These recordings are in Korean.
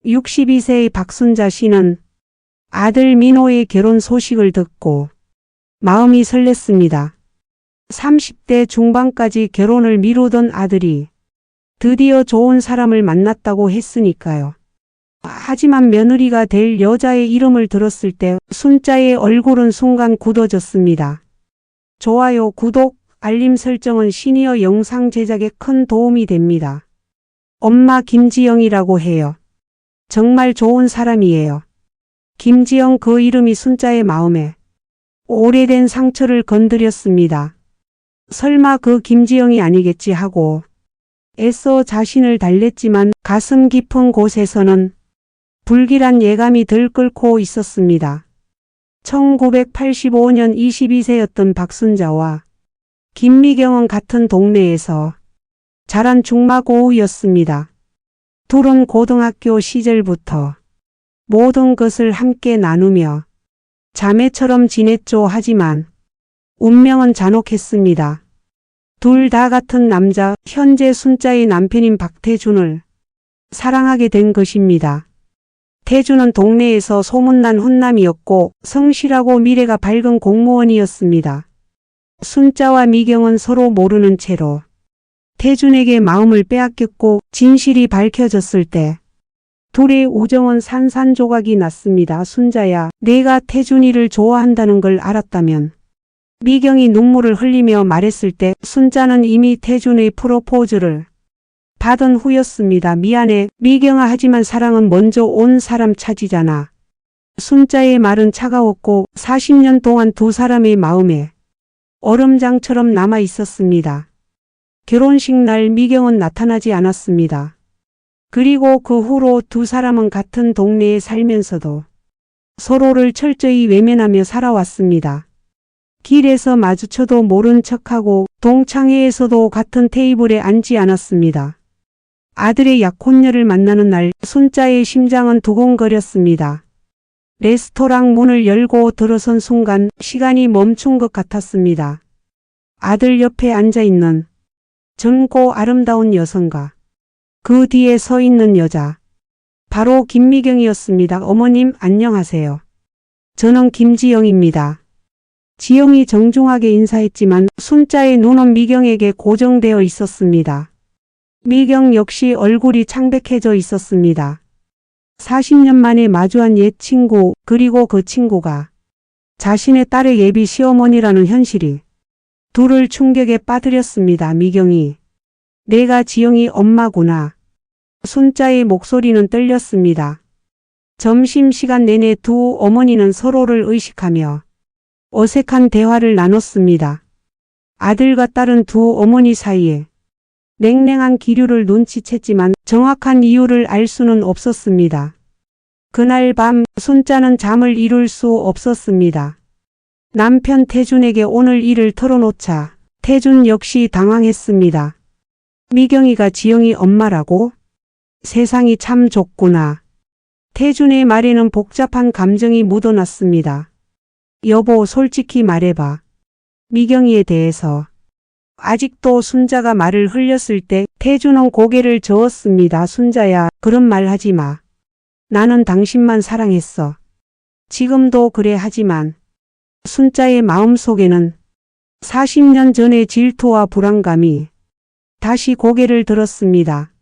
62세의 박순자 씨는 아들 민호의 결혼 소식을 듣고 마음이 설렜습니다. 30대 중반까지 결혼을 미루던 아들이 드디어 좋은 사람을 만났다고 했으니까요. 하지만 며느리가 될 여자의 이름을 들었을 때 순자의 얼굴은 순간 굳어졌습니다. 좋아요, 구독, 알림 설정은 시니어 영상 제작에 큰 도움이 됩니다. 엄마 김지영이라고 해요. 정말 좋은 사람이에요. 김지영, 그 이름이 순자의 마음에 오래된 상처를 건드렸습니다. 설마 그 김지영이 아니겠지 하고 애써 자신을 달랬지만 가슴 깊은 곳에서는 불길한 예감이 들끓고 있었습니다. 1985년 22세였던 박순자와 김미경은 같은 동네에서 자란 중마고우였습니다. 둘은 고등학교 시절부터 모든 것을 함께 나누며 자매처럼 지냈죠. 하지만 운명은 잔혹했습니다. 둘 다 같은 남자, 현재 순자의 남편인 박태준을 사랑하게 된 것입니다. 태준은 동네에서 소문난 훈남이었고 성실하고 미래가 밝은 공무원이었습니다. 순자와 미경은 서로 모르는 채로 태준에게 마음을 빼앗겼고 진실이 밝혀졌을 때 둘의 우정은 산산조각이 났습니다. 순자야, 내가 태준이를 좋아한다는 걸 알았다면. 미경이 눈물을 흘리며 말했을 때 순자는 이미 태준의 프로포즈를 받은 후였습니다. 미안해, 미경아. 하지만 사랑은 먼저 온 사람 차지잖아. 순자의 말은 차가웠고 40년 동안 두 사람의 마음에 얼음장처럼 남아 있었습니다. 결혼식 날 미경은 나타나지 않았습니다. 그리고 그 후로 두 사람은 같은 동네에 살면서도 서로를 철저히 외면하며 살아왔습니다. 길에서 마주쳐도 모른 척하고 동창회에서도 같은 테이블에 앉지 않았습니다. 아들의 약혼녀를 만나는 날 순자의 심장은 두근거렸습니다. 레스토랑 문을 열고 들어선 순간 시간이 멈춘 것 같았습니다. 아들 옆에 앉아있는 젊고 아름다운 여성과 그 뒤에 서 있는 여자, 바로 김미경이었습니다. 어머님, 안녕하세요. 저는 김지영입니다. 지영이 정중하게 인사했지만 순자의 눈은 미경에게 고정되어 있었습니다. 미경 역시 얼굴이 창백해져 있었습니다. 40년 만에 마주한 옛 친구, 그리고 그 친구가 자신의 딸의 예비 시어머니라는 현실이 둘을 충격에 빠뜨렸습니다. 미경이, 내가 지영이 엄마구나. 순자의 목소리는 떨렸습니다. 점심시간 내내 두 어머니는 서로를 의식하며 어색한 대화를 나눴습니다. 아들과 딸은 두 어머니 사이에 냉랭한 기류를 눈치챘지만 정확한 이유를 알 수는 없었습니다. 그날 밤 순자는 잠을 이룰 수 없었습니다. 남편 태준에게 오늘 일을 털어놓자 태준 역시 당황했습니다. 미경이가 지영이 엄마라고? 세상이 참 좁구나. 태준의 말에는 복잡한 감정이 묻어났습니다. 여보, 솔직히 말해봐. 미경이에 대해서. 아직도 순자가 말을 흘렸을 때 태준은 고개를 저었습니다. 순자야, 그런 말 하지 마. 나는 당신만 사랑했어. 지금도 그래. 하지만 순자의 마음속에는 40년 전의 질투와 불안감이 다시 고개를 들었습니다.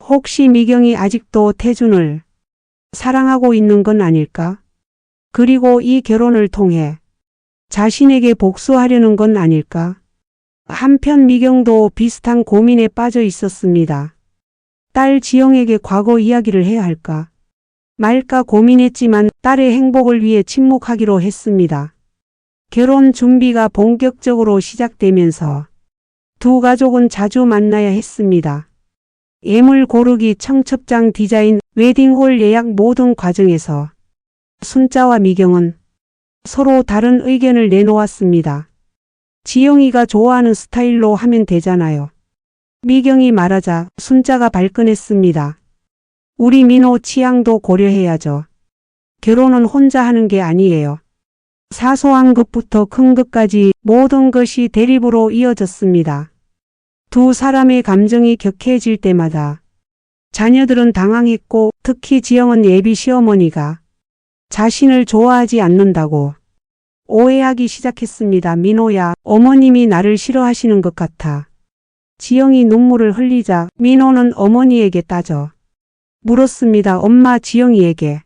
혹시 미경이 아직도 태준을 사랑하고 있는 건 아닐까? 그리고 이 결혼을 통해 자신에게 복수하려는 건 아닐까? 한편 미경도 비슷한 고민에 빠져 있었습니다. 딸 지영에게 과거 이야기를 해야 할까 말까 고민했지만 딸의 행복을 위해 침묵하기로 했습니다. 결혼 준비가 본격적으로 시작되면서 두 가족은 자주 만나야 했습니다. 예물 고르기, 청첩장 디자인, 웨딩홀 예약 모든 과정에서 순자와 미경은 서로 다른 의견을 내놓았습니다. 지영이가 좋아하는 스타일로 하면 되잖아요. 미경이 말하자 순자가 발끈했습니다. 우리 민호 취향도 고려해야죠. 결혼은 혼자 하는 게 아니에요. 사소한 것부터 큰 것까지 모든 것이 대립으로 이어졌습니다. 두 사람의 감정이 격해질 때마다 자녀들은 당황했고 특히 지영은 예비 시어머니가 자신을 좋아하지 않는다고 오해하기 시작했습니다. 민호야, 어머님이 나를 싫어하시는 것 같아. 지영이 눈물을 흘리자 민호는 어머니에게 따져 물었습니다. 엄마, 지영이에게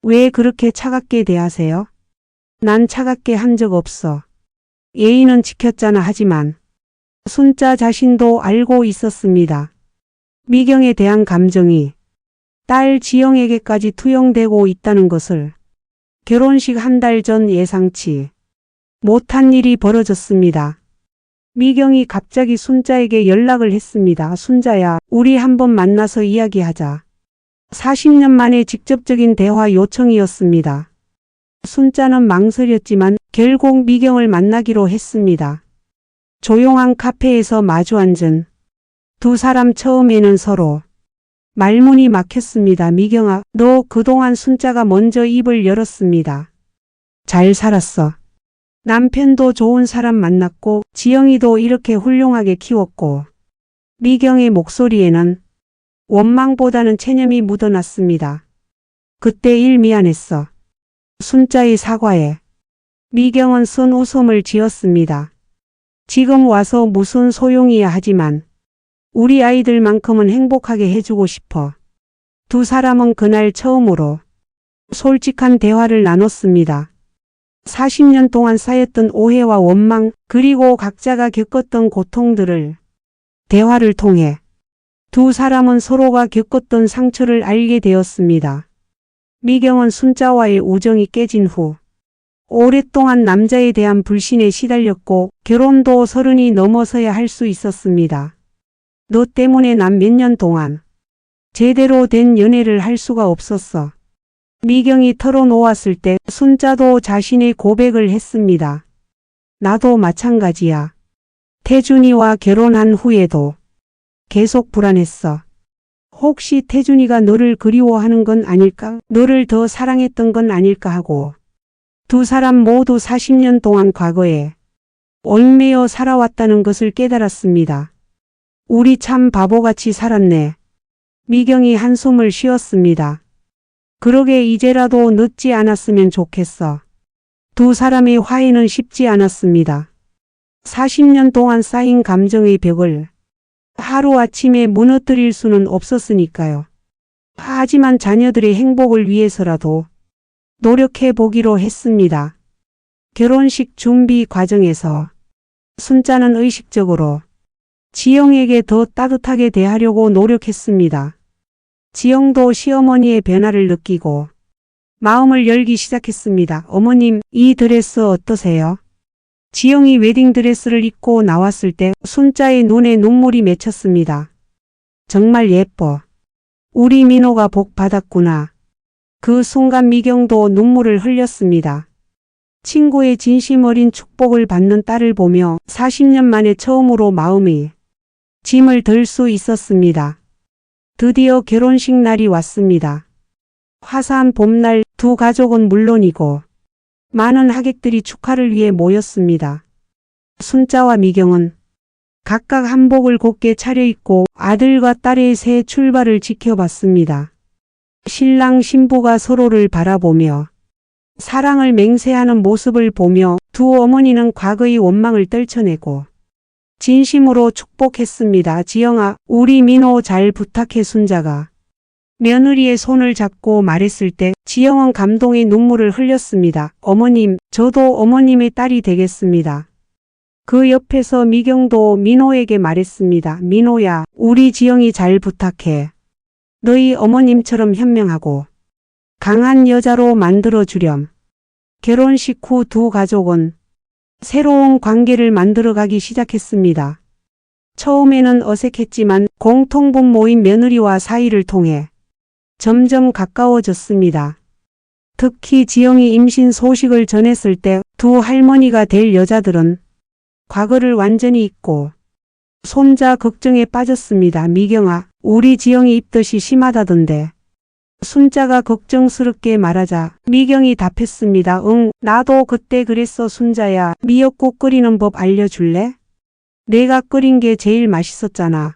왜 그렇게 차갑게 대하세요? 난 차갑게 한 적 없어. 예의는 지켰잖아. 하지만 순자 자신도 알고 있었습니다. 미경에 대한 감정이 딸 지영에게까지 투영되고 있다는 것을. 결혼식 한 달 전 예상치 못한 일이 벌어졌습니다. 미경이 갑자기 순자에게 연락을 했습니다. 순자야, 우리 한번 만나서 이야기하자. 40년 만에 직접적인 대화 요청이었습니다. 순자는 망설였지만 결국 미경을 만나기로 했습니다. 조용한 카페에서 마주 앉은 두 사람, 처음에는 서로 말문이 막혔습니다. 미경아, 너 그동안 순자가 먼저 입을 열었습니다. 잘 살았어. 남편도 좋은 사람 만났고 지영이도 이렇게 훌륭하게 키웠고. 미경의 목소리에는 원망보다는 체념이 묻어났습니다. 그때 일 미안했어. 순자의 사과에 미경은 쓴 웃음을 지었습니다. 지금 와서 무슨 소용이야. 하지만 우리 아이들만큼은 행복하게 해주고 싶어. 두 사람은 그날 처음으로 솔직한 대화를 나눴습니다. 40년 동안 쌓였던 오해와 원망, 그리고 각자가 겪었던 고통들을 대화를 통해 두 사람은 서로가 겪었던 상처를 알게 되었습니다. 미경은 순자와의 우정이 깨진 후 오랫동안 남자에 대한 불신에 시달렸고 결혼도 30이 넘어서야 할 수 있었습니다. 너 때문에 난 몇 년 동안 제대로 된 연애를 할 수가 없었어. 미경이 털어놓았을 때 순자도 자신의 고백을 했습니다. 나도 마찬가지야. 태준이와 결혼한 후에도 계속 불안했어. 혹시 태준이가 너를 그리워하는 건 아닐까? 너를 더 사랑했던 건 아닐까 하고. 두 사람 모두 40년 동안 과거에 얽매여 살아왔다는 것을 깨달았습니다. 우리 참 바보같이 살았네. 미경이 한숨을 쉬었습니다. 그러게 이제라도 늦지 않았으면 좋겠어. 두 사람의 화해는 쉽지 않았습니다. 40년 동안 쌓인 감정의 벽을 하루아침에 무너뜨릴 수는 없었으니까요. 하지만 자녀들의 행복을 위해서라도 노력해 보기로 했습니다. 결혼식 준비 과정에서 순자는 의식적으로 지영에게 더 따뜻하게 대하려고 노력했습니다. 지영도 시어머니의 변화를 느끼고 마음을 열기 시작했습니다. 어머님, 이 드레스 어떠세요? 지영이 웨딩드레스를 입고 나왔을 때 순자의 눈에 눈물이 맺혔습니다. 정말 예뻐. 우리 민호가 복 받았구나. 그 순간 미경도 눈물을 흘렸습니다. 친구의 진심 어린 축복을 받는 딸을 보며 40년 만에 처음으로 마음이 짐을 들 수 있었습니다. 드디어 결혼식 날이 왔습니다. 화사한 봄날 두 가족은 물론이고 많은 하객들이 축하를 위해 모였습니다. 순자와 미경은 각각 한복을 곱게 차려입고 아들과 딸의 새 출발을 지켜봤습니다. 신랑 신부가 서로를 바라보며 사랑을 맹세하는 모습을 보며 두 어머니는 과거의 원망을 떨쳐내고 진심으로 축복했습니다. 지영아, 우리 민호 잘 부탁해. 순자가 며느리의 손을 잡고 말했을 때 지영은 감동의 눈물을 흘렸습니다. 어머님, 저도 어머님의 딸이 되겠습니다. 그 옆에서 미경도 민호에게 말했습니다. 민호야, 우리 지영이 잘 부탁해. 너희 어머님처럼 현명하고 강한 여자로 만들어주렴. 결혼식 후 두 가족은 새로운 관계를 만들어가기 시작했습니다. 처음에는 어색했지만 공통분모인 며느리와 사이를 통해 점점 가까워졌습니다. 특히 지영이 임신 소식을 전했을 때 두 할머니가 될 여자들은 과거를 완전히 잊고 손자 걱정에 빠졌습니다. 미경아, 우리 지영이 입덧이 심하다던데. 순자가 걱정스럽게 말하자 미경이 답했습니다. 응, 나도 그때 그랬어. 순자야, 미역국 끓이는 법 알려줄래? 내가 끓인 게 제일 맛있었잖아.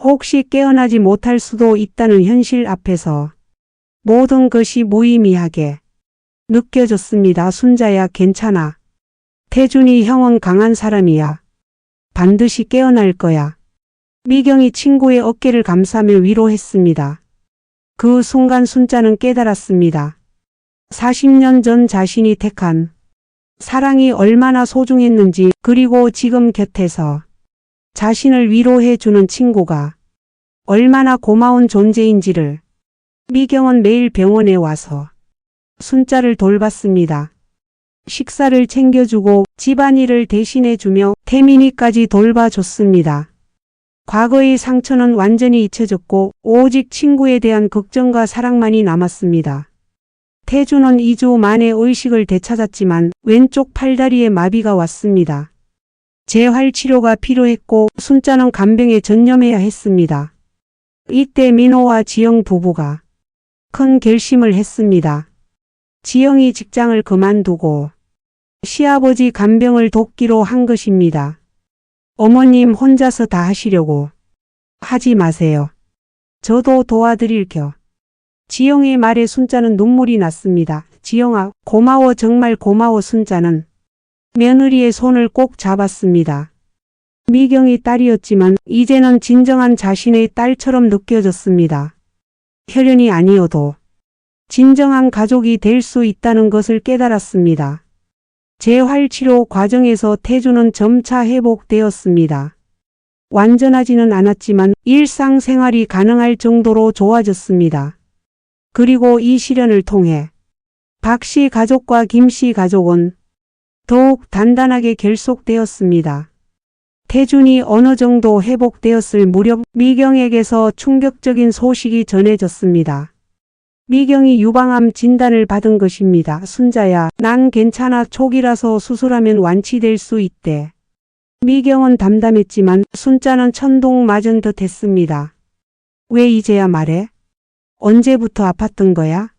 혹시 깨어나지 못할 수도 있다는 현실 앞에서 모든 것이 무의미하게 느껴졌습니다. 순자야, 괜찮아. 태준이 형은 강한 사람이야. 반드시 깨어날 거야. 미경이 친구의 어깨를 감싸며 위로했습니다. 그 순간 순자는 깨달았습니다. 40년 전 자신이 택한 사랑이 얼마나 소중했는지, 그리고 지금 곁에서 자신을 위로해주는 친구가 얼마나 고마운 존재인지를. 미경은 매일 병원에 와서 순자를 돌봤습니다. 식사를 챙겨주고 집안일을 대신해주며 태민이까지 돌봐줬습니다. 과거의 상처는 완전히 잊혀졌고 오직 친구에 대한 걱정과 사랑만이 남았습니다. 태준은 2주 만에 의식을 되찾았지만 왼쪽 팔다리에 마비가 왔습니다. 재활치료가 필요했고 순자는 간병에 전념해야 했습니다. 이때 민호와 지영 부부가 큰 결심을 했습니다. 지영이 직장을 그만두고 시아버지 간병을 돕기로 한 것입니다. 어머님 혼자서 다 하시려고 하지 마세요. 저도 도와드릴게요. 지영의 말에 순자는 눈물이 났습니다. 지영아, 고마워, 정말 고마워. 순자는 며느리의 손을 꼭 잡았습니다. 미경이 딸이었지만 이제는 진정한 자신의 딸처럼 느껴졌습니다. 혈연이 아니어도 진정한 가족이 될 수 있다는 것을 깨달았습니다. 재활치료 과정에서 태준은 점차 회복되었습니다. 완전하지는 않았지만 일상생활이 가능할 정도로 좋아졌습니다. 그리고 이 시련을 통해 박 씨 가족과 김 씨 가족은 더욱 단단하게 결속되었습니다. 태준이 어느 정도 회복되었을 무렵 미경에게서 충격적인 소식이 전해졌습니다. 미경이 유방암 진단을 받은 것입니다. 순자야, 난 괜찮아. 초기라서 수술하면 완치될 수 있대. 미경은 담담했지만 순자는 천둥 맞은 듯 했습니다. 왜 이제야 말해? 언제부터 아팠던 거야?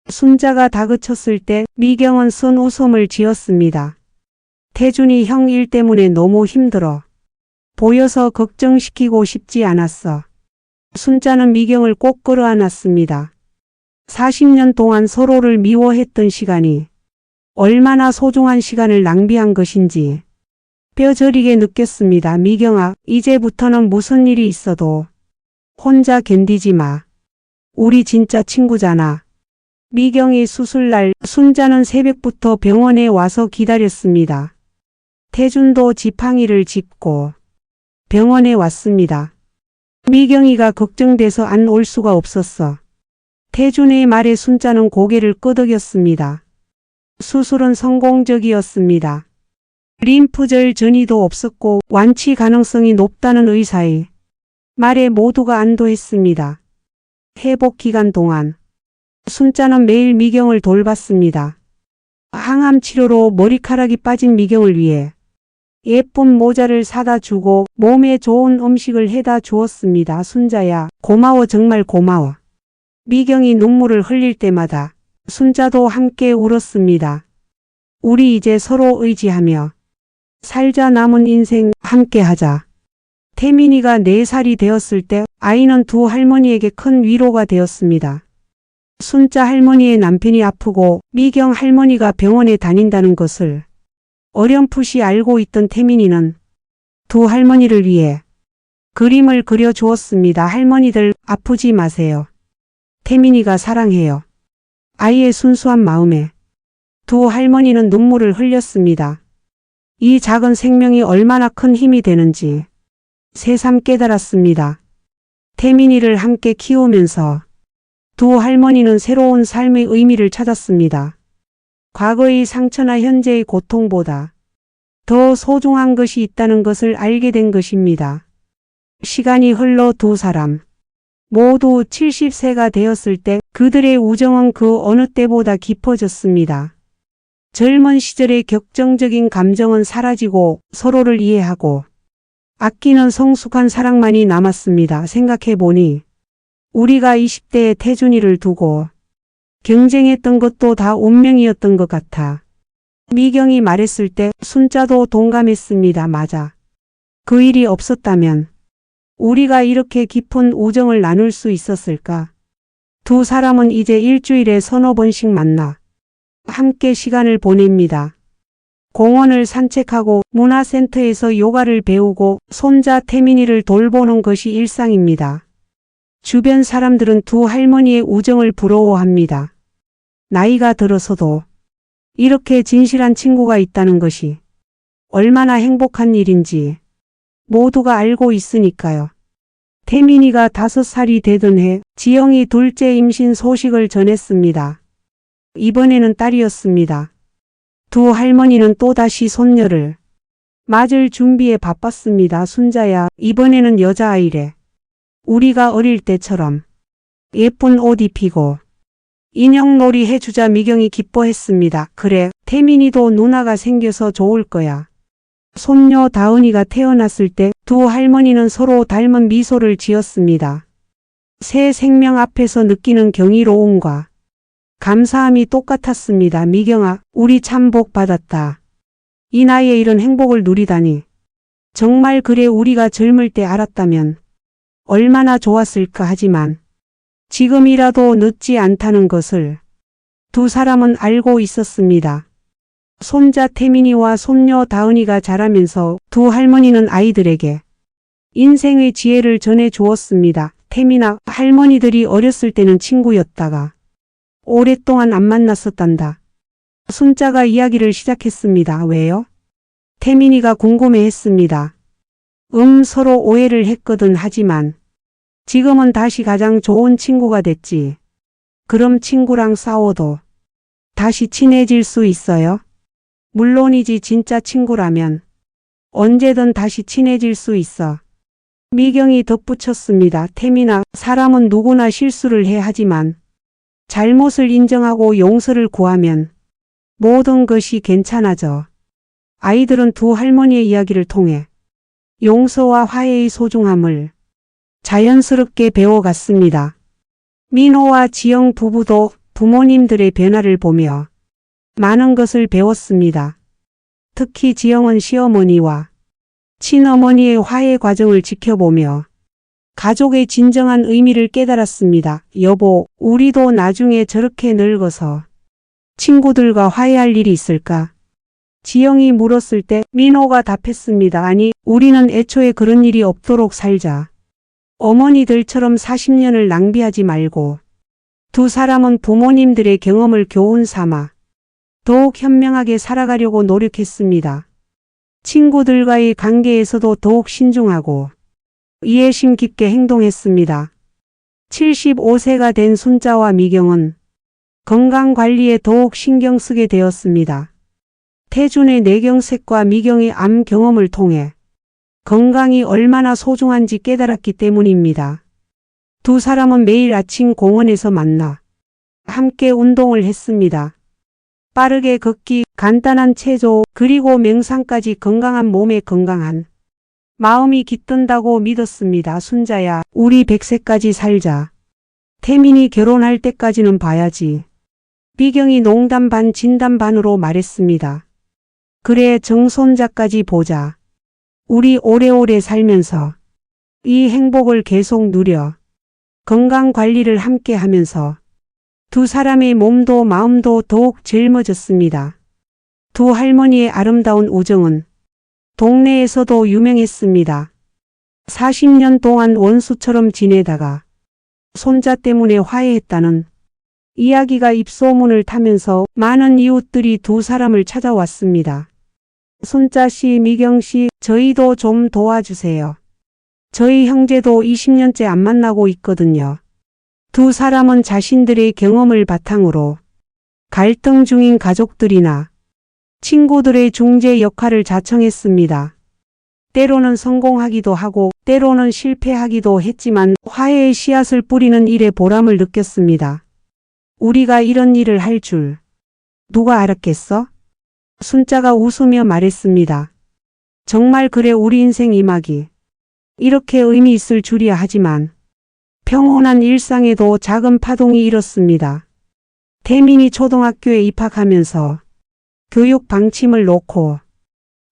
순자가 다그쳤을 때 미경은 쓴 웃음을 지었습니다. 태준이 형 일 때문에 너무 힘들어 보여서 걱정시키고 싶지 않았어. 순자는 미경을 꼭 끌어안았습니다. 40년 동안 서로를 미워했던 시간이 얼마나 소중한 시간을 낭비한 것인지 뼈저리게 느꼈습니다. 미경아, 이제부터는 무슨 일이 있어도 혼자 견디지 마. 우리 진짜 친구잖아. 미경이 수술날 순자는 새벽부터 병원에 와서 기다렸습니다. 태준도 지팡이를 짚고 병원에 왔습니다. 미경이가 걱정돼서 안 올 수가 없었어. 태준의 말에 순자는 고개를 끄덕였습니다. 수술은 성공적이었습니다. 림프절 전이도 없었고 완치 가능성이 높다는 의사의 말에 모두가 안도했습니다. 회복 기간 동안 순자는 매일 미경을 돌봤습니다. 항암 치료로 머리카락이 빠진 미경을 위해 예쁜 모자를 사다 주고 몸에 좋은 음식을 해다 주었습니다. 순자야, 고마워, 정말 고마워. 미경이 눈물을 흘릴 때마다 순자도 함께 울었습니다. 우리 이제 서로 의지하며 살자. 남은 인생 함께 하자. 태민이가 4살이 되었을 때 아이는 두 할머니에게 큰 위로가 되었습니다. 순자 할머니의 남편이 아프고 미경 할머니가 병원에 다닌다는 것을 어렴풋이 알고 있던 태민이는 두 할머니를 위해 그림을 그려주었습니다. 할머니들 아프지 마세요. 태민이가 사랑해요. 아이의 순수한 마음에 두 할머니는 눈물을 흘렸습니다. 이 작은 생명이 얼마나 큰 힘이 되는지 새삼 깨달았습니다. 태민이를 함께 키우면서 두 할머니는 새로운 삶의 의미를 찾았습니다. 과거의 상처나 현재의 고통보다 더 소중한 것이 있다는 것을 알게 된 것입니다. 시간이 흘러 두 사람 모두 70세가 되었을 때 그들의 우정은 그 어느 때보다 깊어졌습니다. 젊은 시절의 격정적인 감정은 사라지고 서로를 이해하고 아끼는 성숙한 사랑만이 남았습니다. 생각해보니 우리가 20대의 태준이를 두고 경쟁했던 것도 다 운명이었던 것 같아. 미경이 말했을 때 순자도 동감했습니다. 맞아. 그 일이 없었다면 우리가 이렇게 깊은 우정을 나눌 수 있었을까? 두 사람은 이제 일주일에 서너 번씩 만나 함께 시간을 보냅니다. 공원을 산책하고 문화센터에서 요가를 배우고 손자 태민이를 돌보는 것이 일상입니다. 주변 사람들은 두 할머니의 우정을 부러워합니다. 나이가 들어서도 이렇게 진실한 친구가 있다는 것이 얼마나 행복한 일인지 모두가 알고 있으니까요. 태민이가 5살이 되던 해 지영이 둘째 임신 소식을 전했습니다. 이번에는 딸이었습니다. 두 할머니는 또다시 손녀를 맞을 준비에 바빴습니다. 순자야, 이번에는 여자아이래. 우리가 어릴 때처럼 예쁜 옷 입히고 인형놀이 해주자. 미경이 기뻐했습니다. 그래, 태민이도 누나가 생겨서 좋을 거야. 손녀 다은이가 태어났을 때 두 할머니는 서로 닮은 미소를 지었습니다. 새 생명 앞에서 느끼는 경이로움과 감사함이 똑같았습니다. 미경아, 우리 참 복 받았다. 이 나이에 이런 행복을 누리다니. 정말 그래, 우리가 젊을 때 알았다면 얼마나 좋았을까. 하지만 지금이라도 늦지 않다는 것을 두 사람은 알고 있었습니다. 손자 태민이와 손녀 다은이가 자라면서 두 할머니는 아이들에게 인생의 지혜를 전해 주었습니다. 태민아, 할머니들이 어렸을 때는 친구였다가 오랫동안 안 만났었단다. 순자가 이야기를 시작했습니다. 왜요? 태민이가 궁금해했습니다. 서로 오해를 했거든. 하지만 지금은 다시 가장 좋은 친구가 됐지. 그럼 친구랑 싸워도 다시 친해질 수 있어요? 물론이지. 진짜 친구라면 언제든 다시 친해질 수 있어. 미경이 덧붙였습니다. 태민아, 사람은 누구나 실수를 해. 하지만 잘못을 인정하고 용서를 구하면 모든 것이 괜찮아져. 아이들은 두 할머니의 이야기를 통해 용서와 화해의 소중함을 자연스럽게 배워갔습니다. 민호와 지영 부부도 부모님들의 변화를 보며 많은 것을 배웠습니다. 특히 지영은 시어머니와 친어머니의 화해 과정을 지켜보며 가족의 진정한 의미를 깨달았습니다. 여보, 우리도 나중에 저렇게 늙어서 친구들과 화해할 일이 있을까? 지영이 물었을 때 민호가 답했습니다. 아니, 우리는 애초에 그런 일이 없도록 살자. 어머니들처럼 40년을 낭비하지 말고. 두 사람은 부모님들의 경험을 교훈 삼아 더욱 현명하게 살아가려고 노력했습니다. 친구들과의 관계에서도 더욱 신중하고 이해심 깊게 행동했습니다. 75세가 된 순자와 미경은 건강관리에 더욱 신경 쓰게 되었습니다. 태준의 뇌경색과 미경의 암 경험을 통해 건강이 얼마나 소중한지 깨달았기 때문입니다. 두 사람은 매일 아침 공원에서 만나 함께 운동을 했습니다. 빠르게 걷기, 간단한 체조, 그리고 명상까지 건강한 몸에 건강한 마음이 깃든다고 믿었습니다. 순자야, 우리 100세까지 살자. 태민이 결혼할 때까지는 봐야지. 미경이 농담 반 진담 반으로 말했습니다. 그래, 정손자까지 보자. 우리 오래오래 살면서 이 행복을 계속 누려 건강 관리를 함께 하면서 두 사람의 몸도 마음도 더욱 젊어졌습니다. 두 할머니의 아름다운 우정은 동네에서도 유명했습니다. 40년 동안 원수처럼 지내다가 손자 때문에 화해했다는 이야기가 입소문을 타면서 많은 이웃들이 두 사람을 찾아왔습니다. 손자 씨, 미경 씨, 저희도 좀 도와주세요. 저희 형제도 20년째 안 만나고 있거든요. 두 사람은 자신들의 경험을 바탕으로 갈등 중인 가족들이나 친구들의 중재 역할을 자청했습니다. 때로는 성공하기도 하고 때로는 실패하기도 했지만 화해의 씨앗을 뿌리는 일에 보람을 느꼈습니다. 우리가 이런 일을 할 줄 누가 알았겠어? 순자가 웃으며 말했습니다. 정말 그래, 우리 인생 이막이 이렇게 의미 있을 줄이야. 하지만 평온한 일상에도 작은 파동이 일었습니다. 태민이 초등학교에 입학하면서 교육 방침을 놓고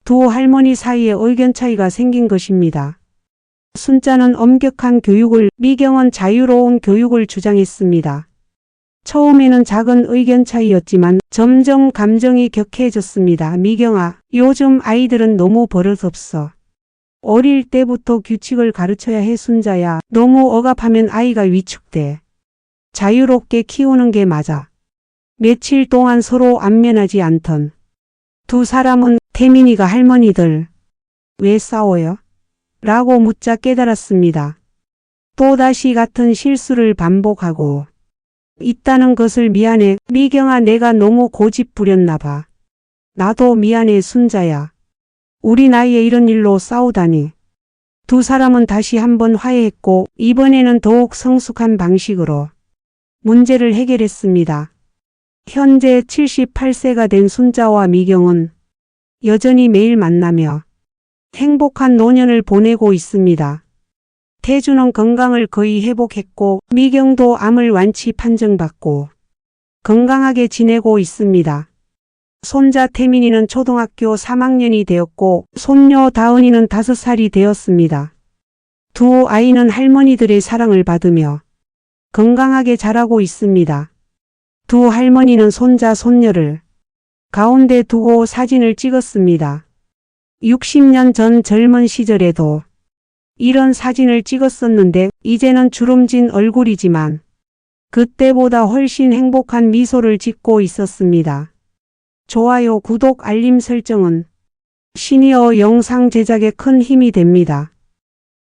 두 할머니 사이에 의견 차이가 생긴 것입니다. 순자는 엄격한 교육을, 미경은 자유로운 교육을 주장했습니다. 처음에는 작은 의견 차이였지만 점점 감정이 격해졌습니다. 미경아, 요즘 아이들은 너무 버릇없어. 어릴 때부터 규칙을 가르쳐야 해. 순자야, 너무 억압하면 아이가 위축돼. 자유롭게 키우는 게 맞아. 며칠 동안 서로 안면하지 않던 두 사람은 태민이가 할머니들 왜 싸워요? 라고 묻자 깨달았습니다. 또다시 같은 실수를 반복하고 있다는 것을. 미안해. 미경아, 내가 너무 고집 부렸나 봐. 나도 미안해. 순자야. 우리 나이에 이런 일로 싸우다니. 두 사람은 다시 한번 화해했고 이번에는 더욱 성숙한 방식으로 문제를 해결했습니다. 현재 78세가 된 순자와 미경은 여전히 매일 만나며 행복한 노년을 보내고 있습니다. 태주는 건강을 거의 회복했고 미경도 암을 완치 판정받고 건강하게 지내고 있습니다. 손자 태민이는 초등학교 3학년이 되었고 손녀 다은이는 5살이 되었습니다. 두 아이는 할머니들의 사랑을 받으며 건강하게 자라고 있습니다. 두 할머니는 손자 손녀를 가운데 두고 사진을 찍었습니다. 60년 전 젊은 시절에도 이런 사진을 찍었었는데 이제는 주름진 얼굴이지만 그때보다 훨씬 행복한 미소를 짓고 있었습니다. 좋아요, 구독, 알림 설정은 시니어 영상 제작에 큰 힘이 됩니다.